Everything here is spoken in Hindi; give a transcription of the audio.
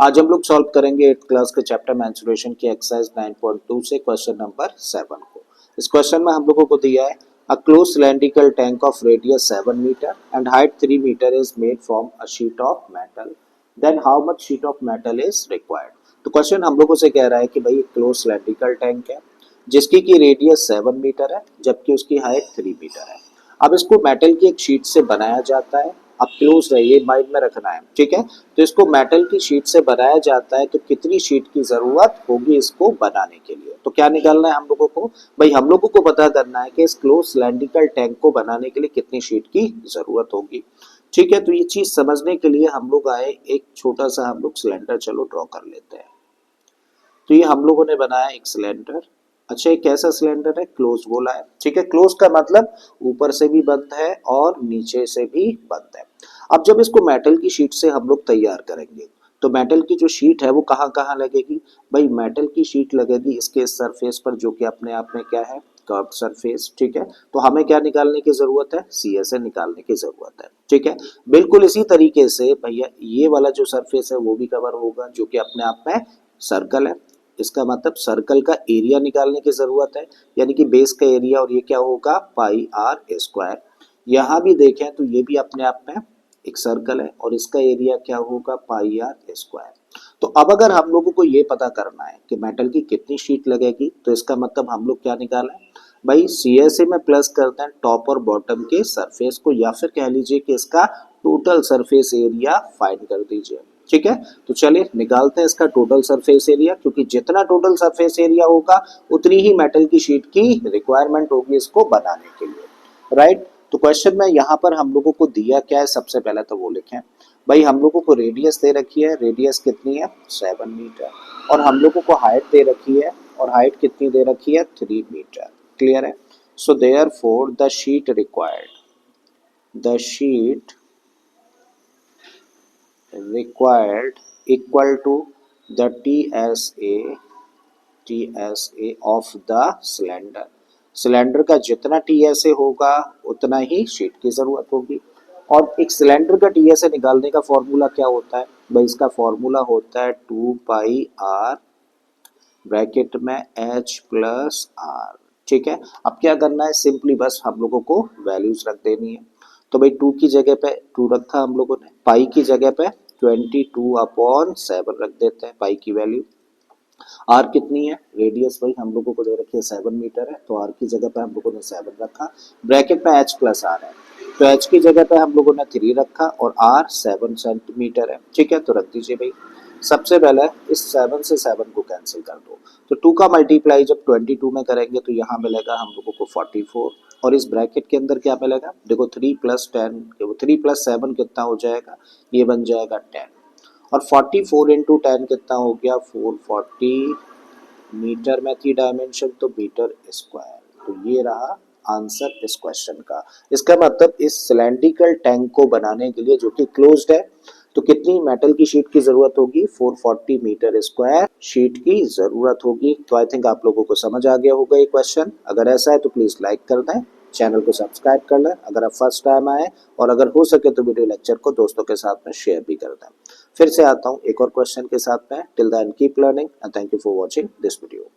आज हम लोग सॉल्व करेंगे 8th क्लास के चैप्टर मेंस्ट्रुएशन की एक्सरसाइज 9.2 से क्वेश्चन नंबर 7 को। इस क्वेश्चन में हम लोगों को दिया है a close cylindrical tank of radius 7 metre and height 3 metre is made from a sheet of metal, then how much sheet of metal is required. तो क्वेश्चन हम लोगों से कह रहा है कि भाई एक क्लोज सिलेंड्रिकल टैंक है जिसकी की रेडियस 7 मीटर है जबकि उसकी हाइट 3 मीटर है। अब इसको मेटल की एक शीट से बनाया जाता है। अब क्लोज है, ये माइंड में रखना है, ठीक है। तो इसको मेटल की शीट से बनाया जाता है तो कितनी शीट की जरूरत होगी इसको बनाने के लिए। तो क्या निकालना है हम लोगों को, भाई हम लोगों को पता करना है कि इस क्लोज सिलेंड्रिकल टैंक को बनाने के लिए कितनी शीट की जरूरत होगी, ठीक है। तो ये चीज समझने के लिए हम लोग आए, एक छोटा सा हम लोग सिलेंडर चलो ड्रॉ कर लेते हैं। तो ये हम लोगों ने बनाया एक सिलेंडर। अच्छा, ये कैसा सिलेंडर है, क्लोज बोला है, ठीक है। क्लोज का मतलब ऊपर से भी बंद है और नीचे से भी बंद है। अब जब इसको मेटल की शीट से हम लोग तैयार करेंगे तो मेटल की जो शीट है वो कहाँ कहाँ लगेगी, भाई मेटल की शीट लगेगी इसके सरफेस पर जो कि अपने आप में क्या है, कर्व सरफेस, ठीक है। तो हमें क्या निकालने की जरूरत है, CSA निकालने की जरूरत है, ठीक है। बिल्कुल इसी तरीके से भैया ये वाला जो सरफेस है वो भी कवर होगा जो कि अपने आप में सर्कल है। इसका मतलब सर्कल का एरिया निकालने की जरूरत है, यानी कि बेस का एरिया, और ये क्या होगा, पाई आर स्क्वायर। यहाँ भी देखें तो ये भी अपने आप में एक सर्कल है और इसका एरिया क्या होगा, पाई आर स्क्वायर। तो अब अगर हम लोगों को ये पता करना है कि मेटल की कितनी शीट लगेगी तो इसका मतलब हम लोग क्या निकालें, भाई CSA में प्लस करते हैं टॉप और बॉटम के सरफेस को, या फिर कह लीजिए कि इसका टोटल सरफेस एरिया फाइंड कर दीजिए, ठीक है। तो चलिए निकालते हैं इसका टोटल सरफेस एरिया, क्योंकि जितना टोटल सरफेस एरिया होगा उतनी ही मेटल की शीट की रिक्वायरमेंट होगी इसको बनाने के लिए, राइट। तो क्वेश्चन में यहाँ पर हम लोगों को दिया क्या है, सबसे पहले तो वो लिखें, भाई हम लोगों को रेडियस दे रखी है, रेडियस कितनी है 7 मीटर, और हम लोगों को हाइट दे रखी है, और हाइट कितनी दे रखी है 3 मीटर, क्लियर है। So therefore the sheet required equal to the TSA of the cylinder। Cylinder का जितना TSA होगा उतना ही शीट की जरूरत होगी। और एक सिलेंडर का TSA निकालने का फॉर्मूला क्या होता है, भाई इसका फॉर्मूला होता है 2 पाई आर ब्रैकेट में H प्लस आर, ठीक है। अब क्या करना है, सिंपली बस हम लोगों को वैल्यूज रख देनी है। तो भाई 2 की जगह पे 2 रखा हम लोगों ने, पाई की जगह पे 22/7 रख देते हैं पाई की वैल्यू। आर कितनी है, रेडियस भाई हम लोगों को दे रखी है 7 मीटर है, तो आर की जगह पे हम लोगों ने 7 रखा, ब्रैकेट में H प्लस आर है, तो H की जगह पे हम लोगों ने 3 रखा और R 7 सेंटीमीटर है, ठीक है। तो रख दीजिए भाई। सबसे पहले इस 7 से 7 को कैंसिल कर दो, तो 2 का मल्टीप्लाई जब 22 में करेंगे तो यहाँ मिलेगा हम लोगों को 44, और इस ब्रैकेट के अंदर क्या मिलेगा, देखो 3 + 10, 3 + 7 कितना हो जाएगा, ये बन जाएगा 10, और 44 × 10 कितना हो गया 440 मीटर में थी डायमेंशन, तो मीटर स्क्वायर। तो ये रहा आंसर इस क्वेश्चन का। इसका मतलब इस सिलेंड्रिकल टैंक को बनाने के लिए जो कि क्लोज्ड है तो कितनी मेटल की शीट की जरूरत होगी, 440 मीटर स्क्वायर शीट की जरूरत होगी। तो आई थिंक आप लोगों को समझ आ गया होगा ये क्वेश्चन। अगर ऐसा है तो प्लीज लाइक कर दें, चैनल को सब्सक्राइब कर लें अगर आप फर्स्ट टाइम आए, और अगर हो सके तो वीडियो लेक्चर को दोस्तों के साथ में शेयर भी कर दें। फिर से आता हूँ एक और क्वेश्चन के साथ में। Till then keep learning and thank you for watching this video.